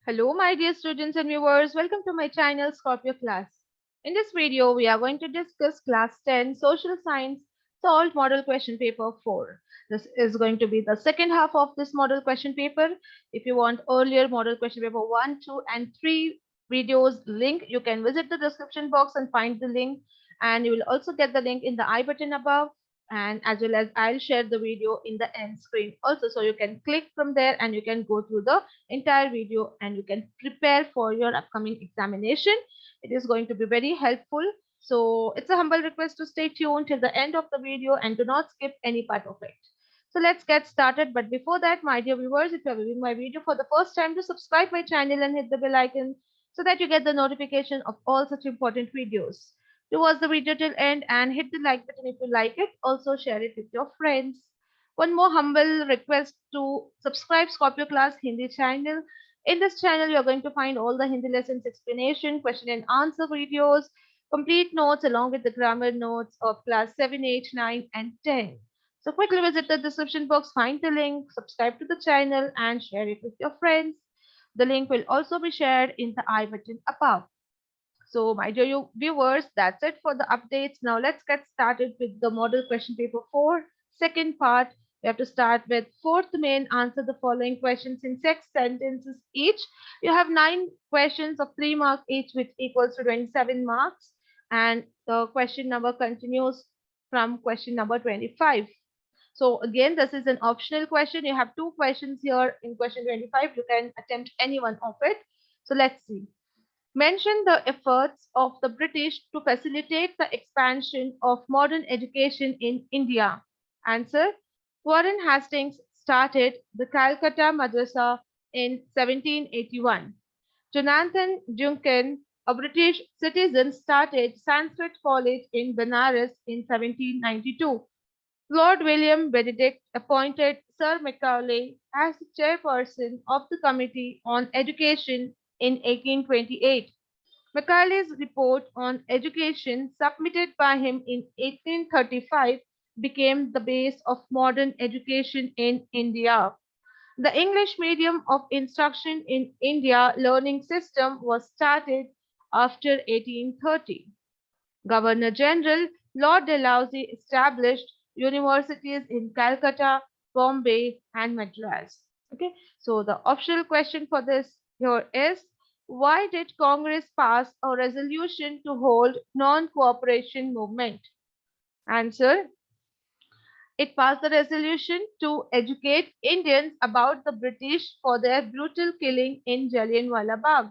Hello, my dear students and viewers. Welcome to my channel Scorpio Class. In this video, we are going to discuss Class 10 Social Science Solved Model Question Paper 4. This is going to be the second half of this model question paper. If you want earlier model question paper 1, 2, and 3 videos link, you can visit the description box and find the link. And you will also get the link in the I button above, and as well as I'll share the video in the end screen also, so you can click from there and you can go through the entire video and you can prepare for your upcoming examination. It is going to be very helpful. So it's a humble request to stay tuned till the end of the video and do not skip any part of it. So let's get started. But before that, my dear viewers, if you are viewing my video for the first time, to subscribe my channel and hit the bell icon so that you get the notification of all such important videos. Do watch the video till end and hit the like button if you like it. Also share it with your friends. One more humble request to subscribe Scorpio Class Hindi channel. In this channel, you are going to find all the Hindi lessons explanation, question and answer videos, complete notes along with the grammar notes of class 7, 8, 9 and 10. So quickly visit the description box, find the link, subscribe to the channel and share it with your friends. The link will also be shared in the I button above. So, my dear viewers, that's it for the updates. Now, let's get started with the model question paper 4. Second part, we have to start with fourth main. Answer the following questions in 6 sentences each. You have 9 questions of 3 marks each, which equals to 27 marks. And the question number continues from question number 25. So, again, this is an optional question. You have 2 questions here in question 25. You can attempt any one of it. So, let's see. Mention the efforts of the British to facilitate the expansion of modern education in India. Answer. Warren Hastings started the Calcutta Madrasa in 1781. Jonathan Duncan, a British citizen, started Sanskrit College in Benares in 1792. Lord William Benedict appointed Sir Macaulay as the chairperson of the Committee on Education in 1828. Macaulay's report on education, submitted by him in 1835, became the base of modern education in India. The English medium of instruction in India learning system was started after 1830. Governor General Lord Dalhousie established universities in Calcutta, Bombay, and Madras. Okay, so the optional question for this here is, why did Congress pass a resolution to hold non-cooperation movement? Answer. It passed the resolution to educate Indians about the British for their brutal killing in Jallianwala Bagh,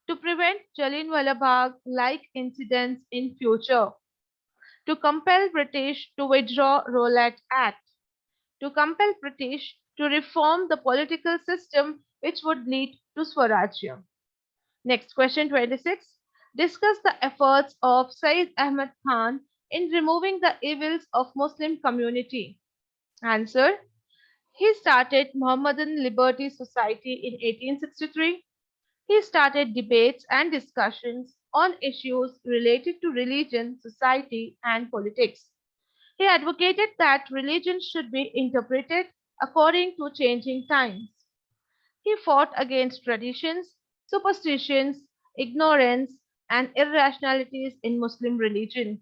to prevent Jallianwala Bagh-like incidents in future, to compel British to withdraw Rowlatt Act, to compel British to reform the political system which would lead to Swarajya. Next question 26. Discuss the efforts of Sayyid Ahmad Khan in removing the evils of Muslim community. Answer. He started Mohammedan Liberty Society in 1863. He started debates and discussions on issues related to religion, society, and politics. He advocated that religion should be interpreted according to changing times. He fought against traditions, superstitions, ignorance, and irrationalities in Muslim religion.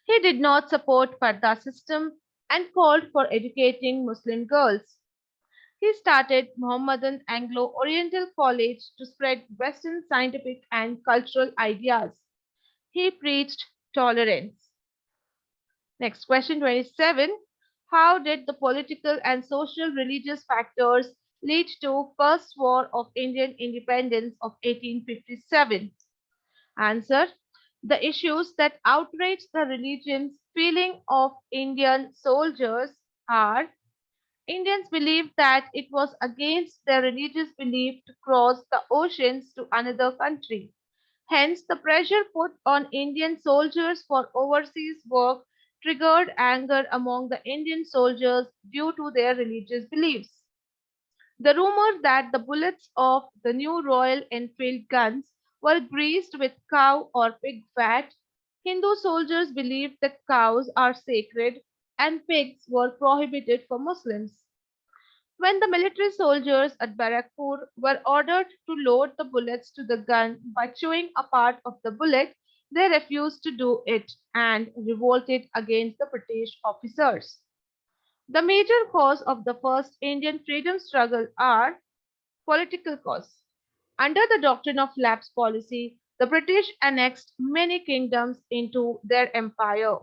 He did not support Parda system and called for educating Muslim girls. He started Mohammedan Anglo-Oriental College to spread Western scientific and cultural ideas. He preached tolerance. Next question 27. How did the political and social religious factors lead to First War of Indian Independence of 1857? Answer. The issues that outraged the religion's feeling of Indian soldiers are: Indians believed that it was against their religious belief to cross the oceans to another country. Hence, the pressure put on Indian soldiers for overseas work triggered anger among the Indian soldiers due to their religious beliefs. The rumor that the bullets of the new Royal Enfield guns were greased with cow or pig fat. Hindu soldiers believed that cows are sacred and pigs were prohibited for Muslims. When the military soldiers at Barakpur were ordered to load the bullets to the gun by chewing a part of the bullet, they refused to do it and revolted against the British officers. The major cause of the first Indian freedom struggle are political cause. Under the doctrine of lapse policy, the British annexed many kingdoms into their empire.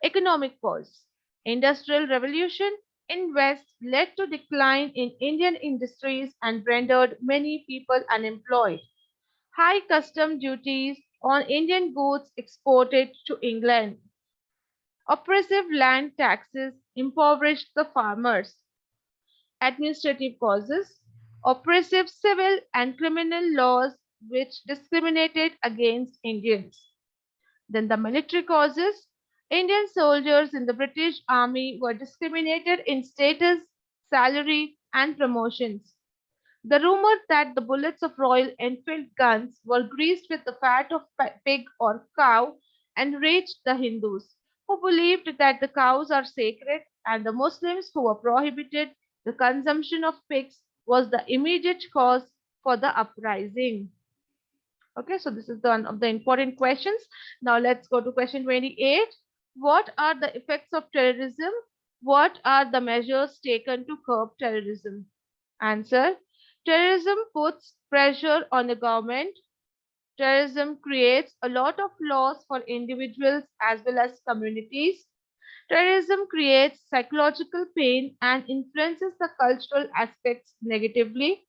Economic cause. Industrial revolution in West led to decline in Indian industries and rendered many people unemployed. High custom duties on Indian goods exported to England. Oppressive land taxes impoverished the farmers. Administrative causes. Oppressive civil and criminal laws which discriminated against Indians. Then the military causes. Indian soldiers in the British Army were discriminated in status, salary, and promotions. The rumor that the bullets of Royal Enfield guns were greased with the fat of pig or cow enraged the Hindus, who believed that the cows are sacred, and the Muslims who were prohibited the consumption of pigs was the immediate cause for the uprising. Okay, so this is one of the important questions. Now let's go to question 28. What are the effects of terrorism? What are the measures taken to curb terrorism? Answer. Terrorism puts pressure on the government. Terrorism creates a lot of loss for individuals as well as communities. Terrorism creates psychological pain and influences the cultural aspects negatively.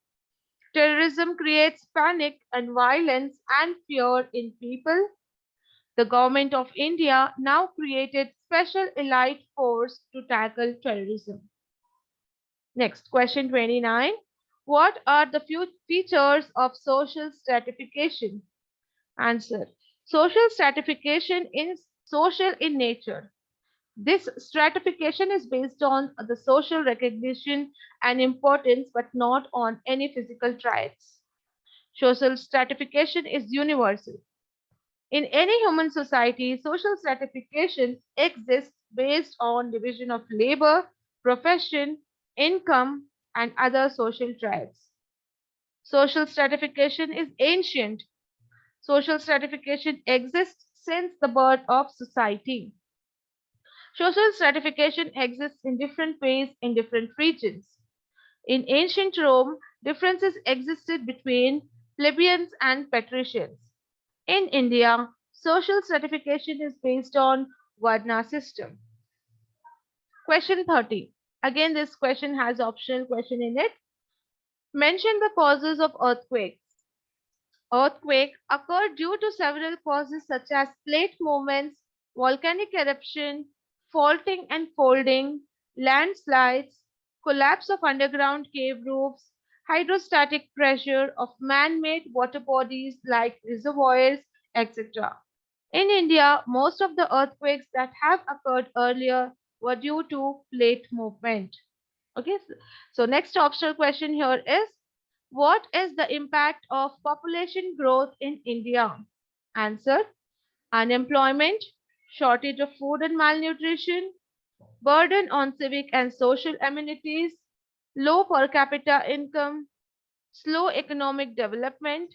Terrorism creates panic and violence and fear in people. The government of India now created special elite force to tackle terrorism. Next, question 29. What are the few features of social stratification? Answer. Social stratification is social in nature. This stratification is based on the social recognition and importance but not on any physical traits. Social stratification is universal. In any human society, social stratification exists based on division of labor, profession, income, and other social traits. Social stratification is ancient. Social stratification exists since the birth of society. Social stratification exists in different ways in different regions. In ancient Rome, differences existed between plebeians and patricians. In India, social stratification is based on Varna system. Question 30. Again, this question has optional question in it. Mention the causes of earthquakes. Earthquake occur due to several causes such as plate movements, volcanic eruption, faulting and folding, landslides, collapse of underground cave roofs, hydrostatic pressure of man-made water bodies like reservoirs, etc. In India, most of the earthquakes that have occurred earlier were due to plate movement. Okay, so next optional question here is what is the impact of population growth in India? Answer. Unemployment, shortage of food and malnutrition, burden on civic and social amenities, low per capita income, slow economic development,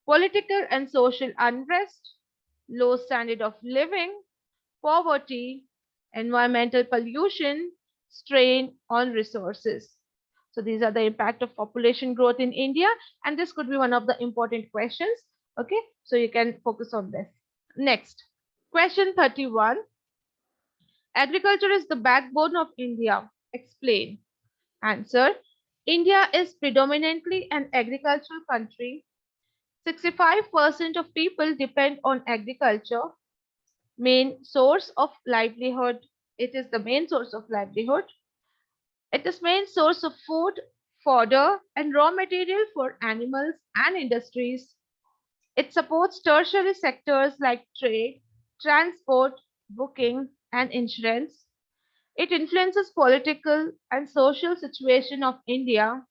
political and social unrest, low standard of living, poverty, environmental pollution, strain on resources. So these are the impact of population growth in India, and this could be one of the important questions. Okay, so you can focus on this. Next, question 31. Agriculture is the backbone of India. Explain. Answer. India is predominantly an agricultural country. 65% of people depend on agriculture. Main source of livelihood. It is the main source of livelihood. It is main source of food, fodder, and raw material for animals and industries. It supports tertiary sectors like trade, transport, booking, and insurance. It influences political and social situation of India.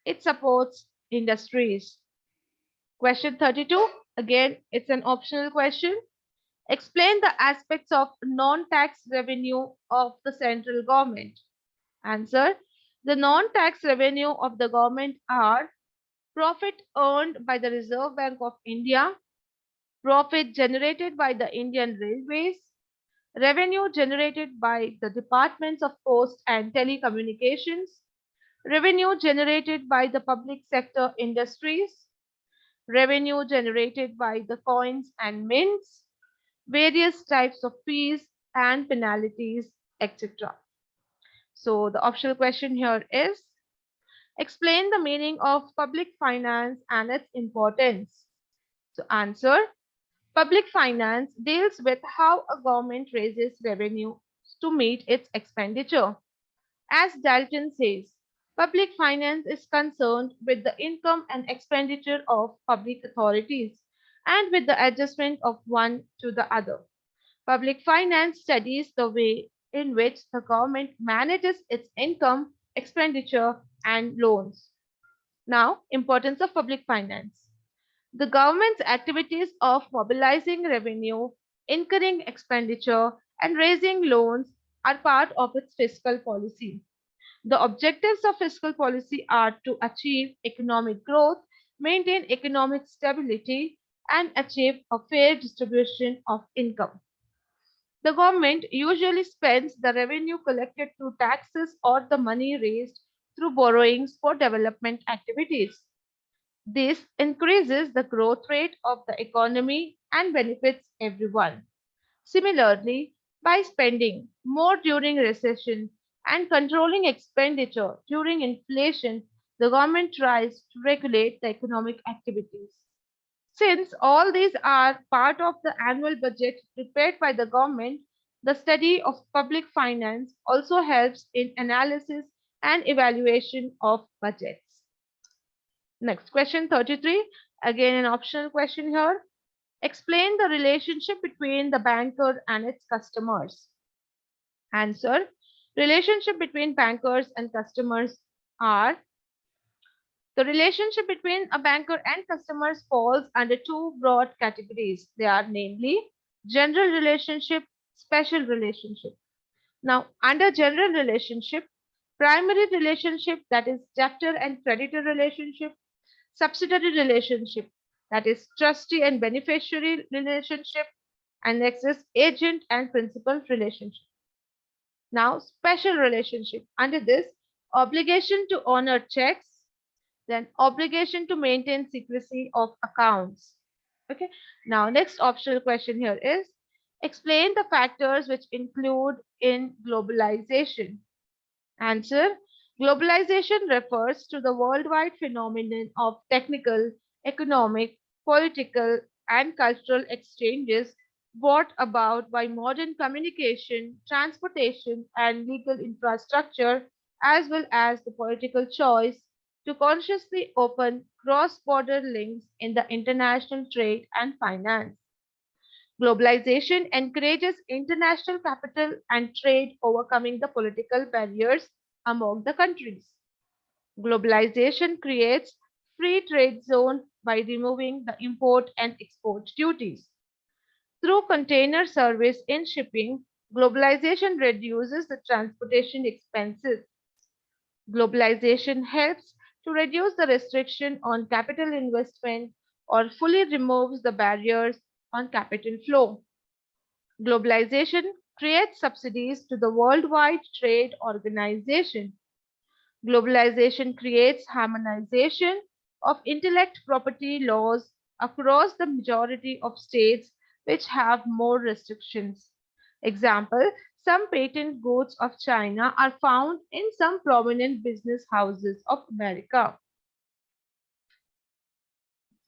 It supports industries. Question 32. Again, it's an optional question. Explain the aspects of non-tax revenue of the central government. Answer. The non-tax revenue of the government are profit earned by the Reserve Bank of India, profit generated by the Indian Railways, revenue generated by the Departments of Post and Telecommunications, revenue generated by the public sector industries, revenue generated by the coins and mints, various types of fees and penalties, etc. So the optional question here is explain the meaning of public finance and its importance. So answer public finance deals with how a government raises revenue to meet its expenditure. As Dalton says, public finance is concerned with the income and expenditure of public authorities and with the adjustment of one to the other. Public finance studies the way in which the government manages its income, expenditure, and loans. Now, importance of public finance. The government's activities of mobilizing revenue, incurring expenditure, and raising loans are part of its fiscal policy. The objectives of fiscal policy are to achieve economic growth, maintain economic stability, and achieve a fair distribution of income. The government usually spends the revenue collected through taxes or the money raised through borrowings for development activities. This increases the growth rate of the economy and benefits everyone. Similarly, by spending more during recession and controlling expenditure during inflation, the government tries to regulate the economic activities. Since all these are part of the annual budget prepared by the government, the study of public finance also helps in analysis and evaluation of budgets. Next question 33, again an optional question here. Explain the relationship between the banker and its customers. Answer. Relationship between bankers and customers are the relationship between a banker and customers falls under two broad categories. They are namely general relationship, special relationship. Now, under general relationship, primary relationship that is debtor and creditor relationship, subsidiary relationship that is trustee and beneficiary relationship, and next is agent and principal relationship. Now, special relationship. Under this, obligation to honor checks, then obligation to maintain secrecy of accounts. Okay. Now, next optional question here is explain the factors which include in globalization. Answer. Globalization refers to the worldwide phenomenon of technical, economic, political, and cultural exchanges brought about by modern communication, transportation, and legal infrastructure, as well as the political choice to consciously open cross border links in the international trade and finance. Globalization encourages international capital and trade, overcoming the political barriers among the countries. Globalization creates free trade zone by removing the import and export duties. Through container service in shipping, globalization reduces the transportation expenses. Globalization helps to reduce the restriction on capital investment or fully removes the barriers on capital flow. Globalization creates subsidies to the Worldwide Trade Organization. Globalization creates harmonization of intellect property laws across the majority of states which have more restrictions. Example, some patent goods of China are found in some prominent business houses of America.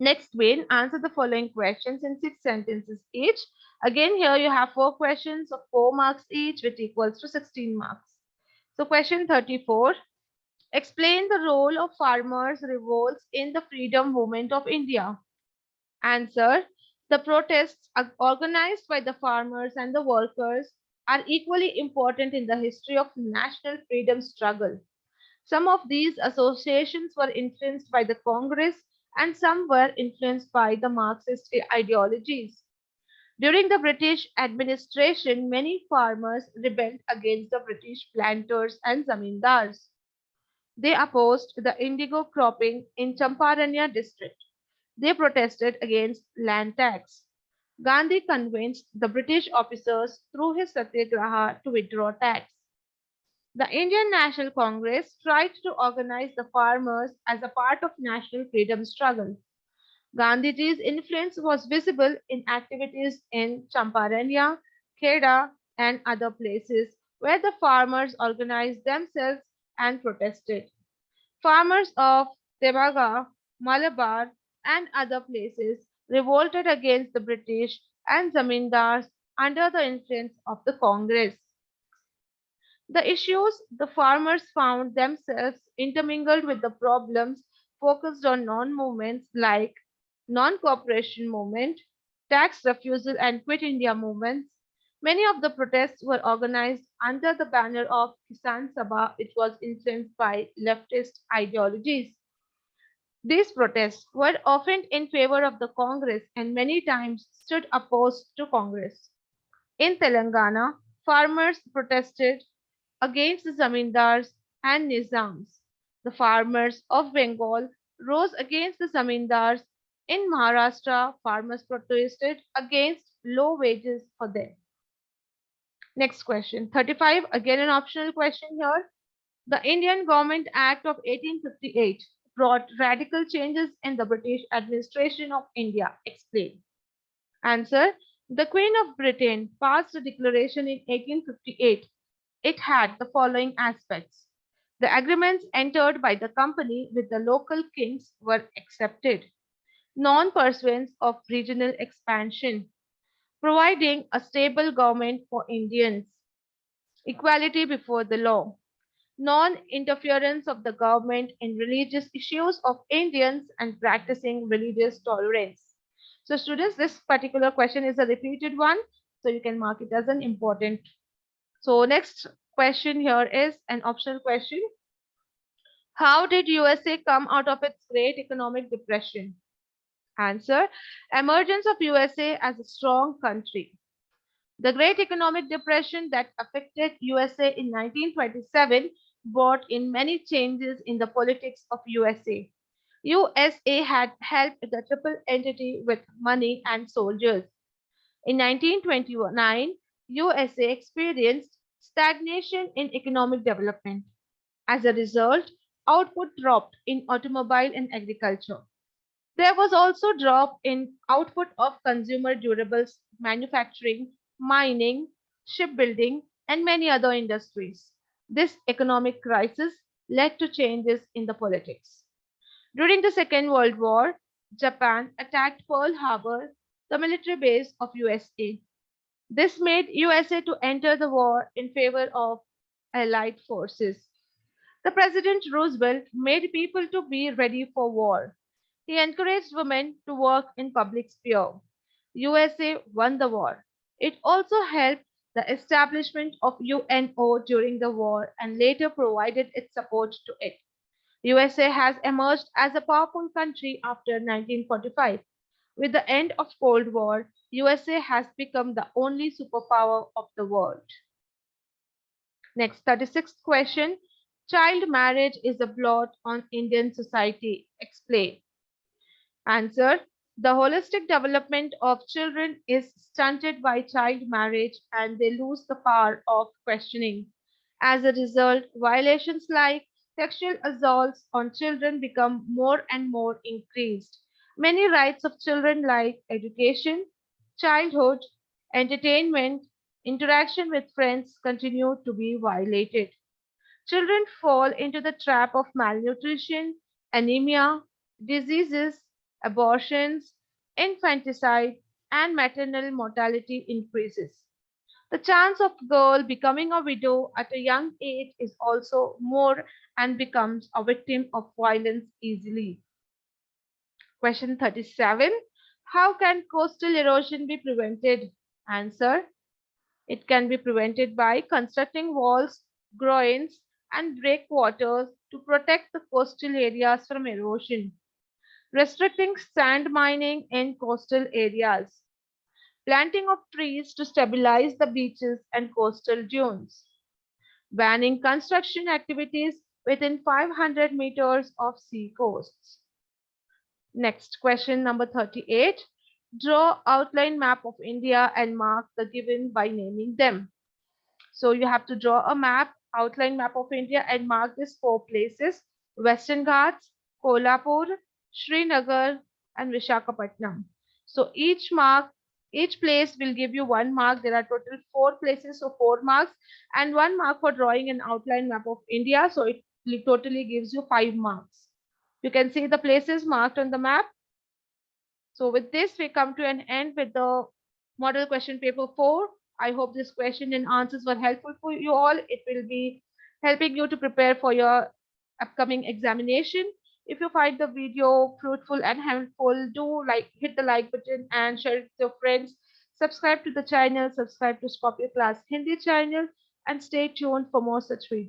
Next, Wayne, answer the following questions in 6 sentences each. Again, here you have 4 questions of 4 marks each, which equals to 16 marks. So, question 34. Explain the role of farmers' revolts in the freedom movement of India. Answer. The protests organized by the farmers and the workers are equally important in the history of national freedom struggle. Some of these associations were influenced by the Congress and some were influenced by the Marxist ideologies. During the British administration, many farmers rebelled against the British planters and zamindars. They opposed the indigo cropping in Champaranya district. They protested against land tax. Gandhi convinced the British officers through his satyagraha to withdraw tax. The Indian National Congress tried to organize the farmers as a part of national freedom struggle. Gandhiji's influence was visible in activities in Champaranya, Kheda, and other places where the farmers organized themselves and protested. Farmers of Tebaga, Malabar, and other places revolted against the British and zamindars under the influence of the Congress. The issues the farmers found themselves intermingled with the problems focused on non-movements like non-cooperation movement, tax refusal and quit India movements. Many of the protests were organized under the banner of Kisan Sabha, which was influenced by leftist ideologies. These protests were often in favor of the Congress and many times stood opposed to Congress. In Telangana, farmers protested against the zamindars and nizams. The farmers of Bengal rose against the zamindars. In Maharashtra, farmers protested against low wages for them. Next question. 35, again an optional question here. The Indian Government Act of 1858 brought radical changes in the British administration of India. Explain. Answer. The Queen of Britain passed a declaration in 1858. It had the following aspects. The agreements entered by the company with the local kings were accepted. Non-pursuance of regional expansion, providing a stable government for Indians. Equality before the law, non-interference of the government in religious issues of Indians and practicing religious tolerance. So students, this particular question is a repeated one, so you can mark it as an important. So next question here is an optional question. How did USA come out of its great economic depression? Answer. Emergence of USA as a strong country. The Great Economic Depression that affected USA in 1927 brought in many changes in the politics of USA. USA had helped the triple entity with money and soldiers. In 1929, USA experienced stagnation in economic development. As a result, output dropped in automobile and agriculture. There was also drop in output of consumer durables manufacturing, mining, shipbuilding, and many other industries. This economic crisis led to changes in the politics. During the Second World War, Japan attacked Pearl Harbor, the military base of USA. This made USA to enter the war in favor of Allied forces. The President Roosevelt made people to be ready for war. He encouraged women to work in public sphere. USA won the war. It also helped the establishment of UNO during the war and later provided its support to it. USA has emerged as a powerful country after 1945. With the end of Cold War, USA has become the only superpower of the world. Next, 36th question. Child marriage is a blot on Indian society. Explain. Answer. The holistic development of children is stunted by child marriage and they lose the power of questioning. As a result, violations like sexual assaults on children become more and more increased. Many rights of children like education, childhood, entertainment, interaction with friends continue to be violated. Children fall into the trap of malnutrition, anemia, diseases, abortions, infanticide, and maternal mortality increases. The chance of girl becoming a widow at a young age is also more and becomes a victim of violence easily. Question 37. How can coastal erosion be prevented? Answer. It can be prevented by constructing walls, groins, and breakwaters to protect the coastal areas from erosion, restricting sand mining in coastal areas, planting of trees to stabilize the beaches and coastal dunes, banning construction activities within 500 meters of sea coasts. Next question number 38. Draw outline map of India and mark the given by naming them. So you have to draw a map, outline map of India and mark these four places: Western Ghats, Kolhapur, Srinagar and Vishakhapatnam. So each place will give you 1 mark. There are total 4 places, so 4 marks, and 1 mark for drawing an outline map of India. So it totally gives you 5 marks. You can see the places marked on the map. So with this, we come to an end with the model question paper 4. I hope this question and answers were helpful for you all. It will be helping you to prepare for your upcoming examination. If you find the video fruitful and helpful, do hit the like button and share it with your friends. Subscribe to the channel, subscribe to Scorpio Class Hindi channel, and stay tuned for more such videos.